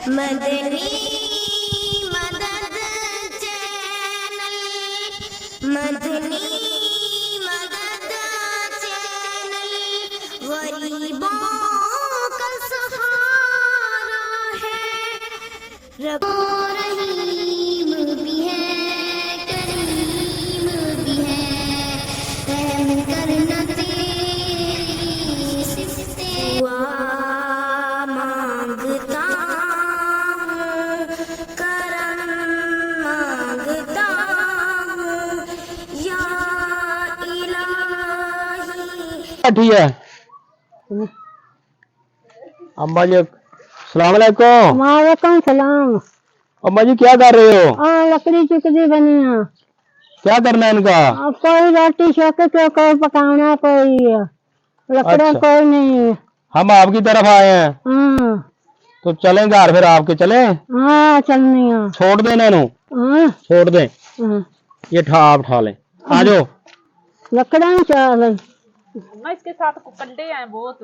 मदनी मदद चैनल, मदनी मदद चैनल गरीबों का सहारा है। रब रहीम भी है, करीम भी है, रहम करना तेरी सिफते। दुआ मांगता हूँ, करम मांगता हूँ, या इलाही। ठीक है अम्मा जी, सलाम अलैकुम। वालेकुम सलाम। अम्मा जी क्या कर रहे हो? लकड़ी चुकदी बनी है। क्या करना है इनका? कोई रोटी शोक के कोई पकाना, कोई लकड़ा अच्छा। कोई नहीं। हम आपकी तरफ आए हैं हाँ तो चलें घर, फिर आपके चले? हाँ चलनी है। छोड़ दें इन्हों, हाँ छोड़ दें। हाँ। ये आप उठा लें, आ जाओ। लकड़ा चाल। इसके साथ कंडे हैं बहुत।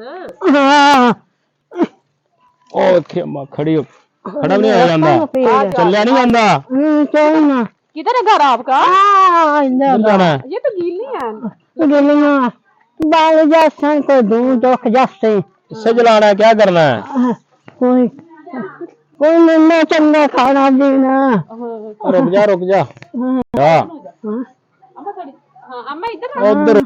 हाँ ओके अम्मा, खड़ी हो, खड़ा भी नहीं होया जांदा, चलिया नहीं जांदा। चल ना। किधर है घर आपका? किधर जाना है? ये तो गीली है। गिलियां बाल जैसे कोई दूध दुख जैसे। इससे जलाना है, क्या करना है? कोई कोई नन्ना चंगा खाना पीना। रुक जा रुक जा। हाँ अम्मा थोड़ी, हाँ अम्मा इधर आ। उधर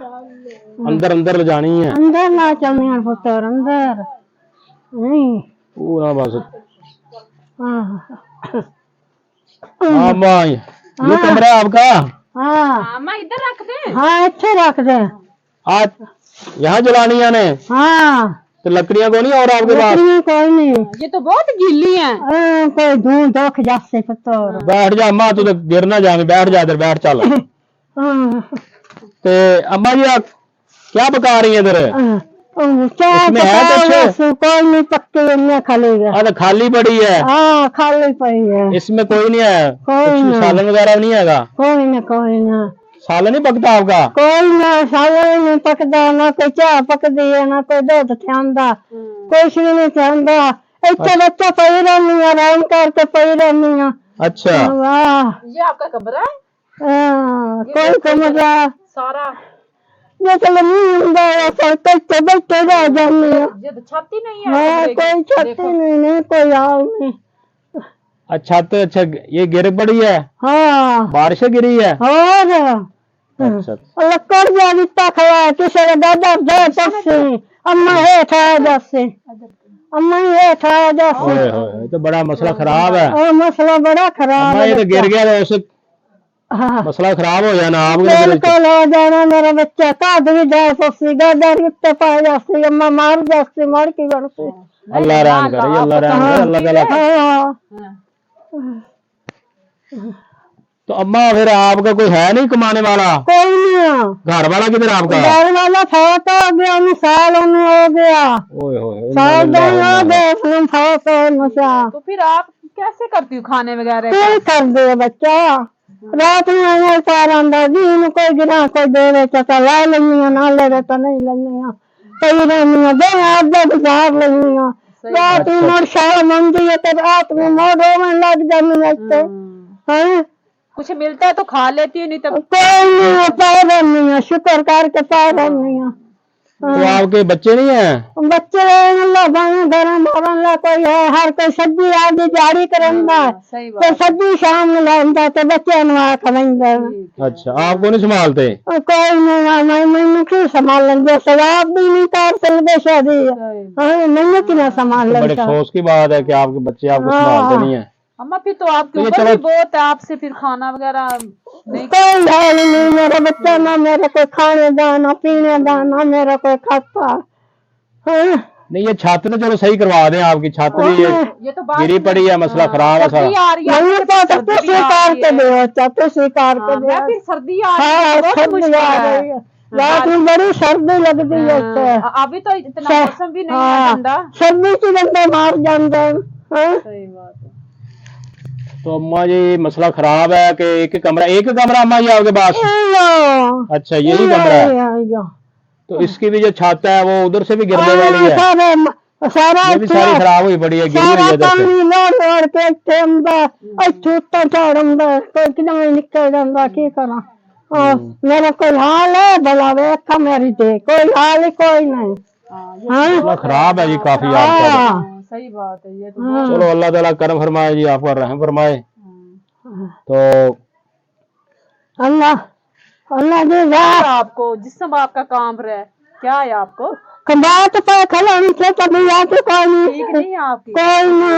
अंदर अंदर ले जानी है अंदर ना चलने पुत्र, अंदर नहीं। पूरा बस। हाँ हाँ अम्मा, ये कमरा है आपका? हाँ अम्मा इधर रख दे। हाँ अच्छे रख दे। आज यहाँ जलानी है ने हाँ तो लकड़ियाँ को नहीं और आपके पास? लकड़ियाँ कोई नहीं। ये तो बहुत गीली है। कोई धूल दुख जैसे पुत्र। बैठ जा अम्मा, तू तो गिर ना जाएंगे, बैठ जा इधर, बैठ चल। ते अम्मा जी आप क्या पका रही है इधर? इसमें है कुछ? कोई नहीं, पक्के खालेगा। हाँ तो खाली पड़ी है। हाँ खाली पड़ी है। इसमें कोई नहीं है, कोई कुछ ना। सालन वगैरह नहीं है? कोई ना सालन नहीं पकता आपका? कोई ना। सालन नहीं पकदा, ना कोई चाह पकदी है, ना कोई दूध थियांदा, कुछ भी नहीं थियांदा। इतने बच्चा पई रहनी है, आराम करके पई रहनी है। अच्छा। वाह ये आपका कमरा है? कोई कमरा सारा ये तो नहीं होता है, बैठे बैठे रह जानी है। ये तो छत ही नहीं है। हाँ कोई छत्ती नहीं, कोई हाल नहीं। अच्छा तो अच्छा, ये गिर पड़ी है? हाँ बारिश गिरी है? और अच्छा लकड़ जा दिता खड़ा किसी का दादा दे तस्से। अम्मा है था जैसे, अम्मा है था जैसे। ये तो बड़ा मसला खराब है। और मसला बड़ा खराब अम्मा है। ये तो गिर गया तो उसे हाँ मसला खराब हो जाना आपके। बिल्कुल हो जाना मेरा बच्चा। काद भी जा सकती, गादर उत्ते पा जाती, अम्मा मार जाती, मार की बनती। अल्लाह रहम करे, अल्लाह रहम करे, अल्लाह ताला। तो अम्मा फिर आपका कोई है नहीं कमाने वाला? कोई नहीं। घर वाला किधर आपका? घर वाला फौत हो गया, साल हो गया। ओए होए, साल दिन हो गए फौत हो। तो फिर आप कैसे करती हो खाने वगैरह? क्या कर दे बच्चा, रात में सार आंदा दिन कोई गिरा कोई दे चचा ला लेनी, ना ले तो नहीं लेनी। कई रहनी दे आधा गुजार लेनी। रात में मोड़ शाह मंदी है तो रात में मोड़ो में लग जानी। कुछ मिलता है तो खा लेती है, नहीं तो कोई नहीं पाए रहनी है, शुक्र करके पाए रहनी है। तो आपके बच्चे नहीं हैं? बच्चे घर कोई है, हर कोई सब्जी आगे जारी करंदा, सही कोई सब्जी शाम में लांदा तो बच्चे नवा खवेंदा। अच्छा, आपको नहीं संभालते? कोई नहीं, मैं क्यों संभाल लेंगे? सवाब भी नहीं कर सकते शादी। मैंने क्यों संभाल बड़े लेंगे? अफसोस की बात है कि आपके बच्चे आपको संभालते नहीं है। अम्मा फिर तो आपके तो ये ऊपर चलो- भी बहुत है, आपसे फिर खाना वगैरह नहीं। कोई हाल नहीं मेरा बच्चा, ना मेरा कोई खाने का ना पीने का, ना मेरा कोई खाता। नहीं ये छत तो चलो सही करवा दें, आपकी छत भी ये तो बात गिरी पड़ी है, मसला खराब है सर्दी सारा। आ रही है। नहीं तो तू स्वीकार के दे, तू स्वीकार के दे। फिर सर्दी आ रही हाँ है, बहुत सर्दी मुश्किल आ है। रही है, रात में बड़ी सर्दी लगती है। अभी तो इतना मौसम भी नहीं है ठंडा। सर्दी से बंदा मार जाता है। सही बात है। तो अम्मा जी मसला खराब है कि एक कमरा अम्मा जी आपके पास? अच्छा यही कमरा है। तो इसकी भी जो छत है वो उधर से भी गिरने वाली है। सारा ये भी सारी खराब हुई पड़ी है, गिरी हुई सारा है इधर से। पानी लोड़ के ਇੱਥੇ ਆਉਂਦਾ ਇੱਥੇ ਉੱਤੇ ਚੜ ਆਉਂਦਾ ਕੋਈ ਕਿਵੇਂ ਨਿਕਲ ਜਾਂਦਾ ਕੀ ਕਰਾਂ मेरा कोई हाल है भला देखा मेरी दे कोई हाल ही कोई नहीं मसला खराब है जी काफी आपका। सही बात है ये तो। चलो अल्लाह ताला करम फरमाए जी, आपका रहम फरमाए। तो अल्लाह अल्लाह दे आपको जिसम आपका काम रहा है क्या है आपको? कमात पे खलोनी से तबीयत कोई नहीं ठीक नहीं है आपकी? कोई ना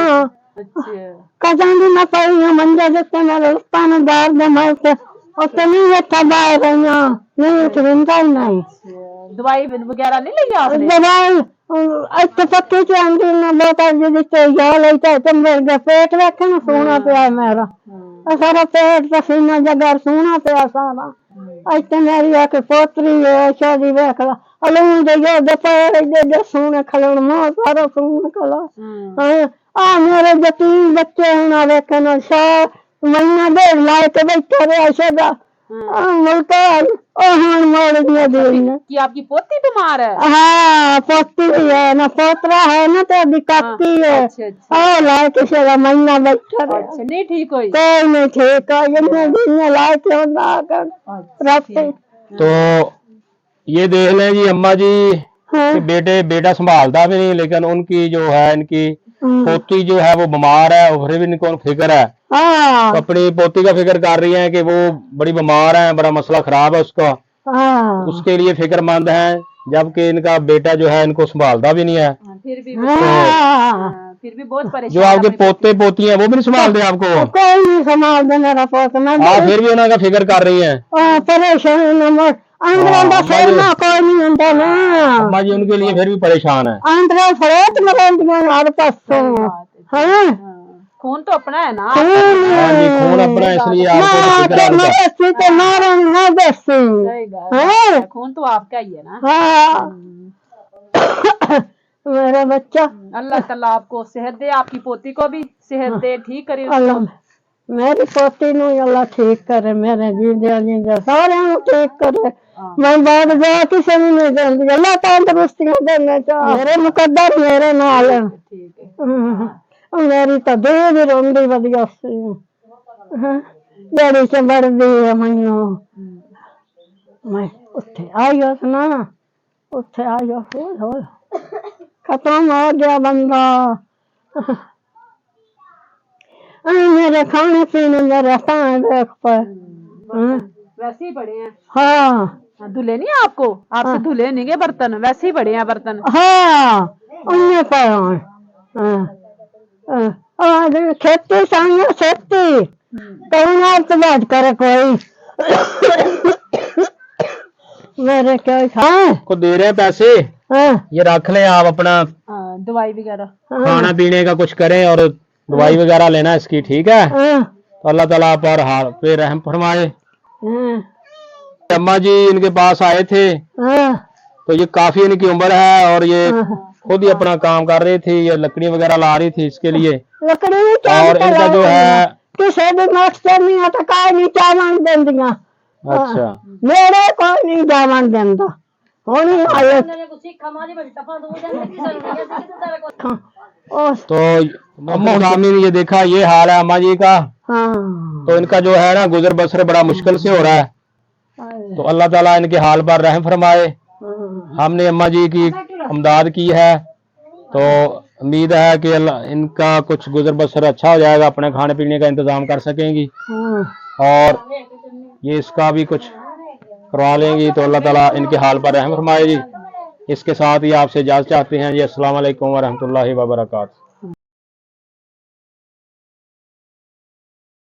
अच्छा कजानी ना पई मंजे जिससे मेरे पान दार दे मैं से उससे नहीं अच्छा बाय रही नहीं चुनता ही नहीं। दवाई वगैरह नहीं ली आपने? दवाई अच्छे पक्के से अंदर ना बेटा जिससे या लेता है मेरे पेट रखे ना सोना पे है मेरा सारा पेट पसीना जगह सोना पे सारा अच्छे मेरी एक पोतरी है शादी देख ला अलून दे जो दोपहर दे सोने खलोन मां सारा सोना खला आ मेरे जो 3 बच्चे हैं देखे ना महीना डेढ़ लाए के बैठे रहे सदा मिलता हाँ मोड़ दिया दिन कि आपकी पोती बीमार है? हाँ पोती है ना पोतरा है ना तो अभी काकी है। अच्छा और लाए के सदा महीना बैठा रहे अच्छा नहीं ठीक हुई? कोई नहीं ठीक है जितने दिन लाए के होता रास्ते। तो ये देख लें जी अम्मा जी कि बेटा संभालता भी नहीं, लेकिन उनकी जो है इनकी पोती जो है वो बीमार है और फिर भी इनको फिक्र है। हाँ तो अपनी पोती का फिक्र कर रही है कि वो बड़ी बीमार है, बड़ा मसला खराब है उसका, हाँ उसके लिए फिक्रमंद है, जबकि इनका बेटा जो है इनको संभालता भी नहीं है। फिर भी हाँ फिर भी बहुत परेशान। जो आपके पोते पोती हैं वो भी नहीं संभाल दे आपको? कोई नहीं संभाल दे मेरा पोत मैं फिर भी उनका फिक्र कर रही है। परेशान अंदर का फेरना कोई नहीं होता ना अम्मा जी उनके लिए फिर भी परेशान है। अंदर फरेट में रहती हर पासों हाँ खून तो अपना है ना? हाँ जी खून अपना है, इसलिए आपको तो फिक्र है उनका। खून तो आपका ही है ना? हाँ मेरा बच्चा अल्लाह ताला आपको सेहत दे, आपकी पोती को भी सेहत दे, ठीक करे अल्लाह उसको। मेरी पोती नु अल्लाह ठीक करे, मेरे जींदे सारे ठीक करे। मैं बात जा किसी भी नहीं जानती, अल्लाह तंदुरुस्तियां देना चाह मेरे मुकद्दर मेरे नाल है। ठीक है मेरी तो दिल भी रोंदी वधिया सी जड़ी से बढ़दी है मैनू मैं उत्थे आईओ ना उत्थे आईओ हो खत्म हो गया बंदा। मेरे खाने पीने में रहता है देख पर वैसे ही बड़े हैं। हाँ धुले नहीं आपको? आपसे धुले नहीं गए बर्तन, वैसे ही बड़े हैं बर्तन। हाँ उन्हें पर खेती संग खेती कहीं आप बात करे कोई मेरे क्या को दे रहे हैं पैसे, ये रख लें आप अपना दवाई वगैरह खाना पीने का कुछ करें और दवाई वगैरह लेना इसकी, ठीक है? तो अल्लाह ताला आप पर हाल पे रहम फरमाए। अम्मा जी इनके पास आए थे तो ये काफी इनकी उम्र है और ये खुद ही अपना काम कर रही थी, ये लकड़ी वगैरह ला रही थी इसके लिए। लकड़ी और इनका जो है किसी भी मकसद नहीं आता काय नहीं चावन देंदियां। अच्छा मेरे कोई नहीं जावन देंदा होनी आए तो अम्मा हुदामी ने ये देखा, ये हाल है अम्मा जी का। हाँ तो इनका जो है ना गुजर बसर बड़ा मुश्किल से हो रहा है, तो अल्लाह ताला इनके हाल पर रहम फरमाए। हमने अम्मा जी की इमदाद की है तो उम्मीद है कि इनका कुछ गुजर बसर अच्छा हो जाएगा, अपने खाने पीने का इंतजाम कर सकेंगी और ये इसका भी कुछ करवा लेंगी। तो अल्लाह ताला इनके हाल पर रहम फरमाए जी। इसके साथ ही आपसे इजाज़त चाहते हैं जी। अस्सलाम वालेकुम व रहमतुल्लाहि व बरकातहू।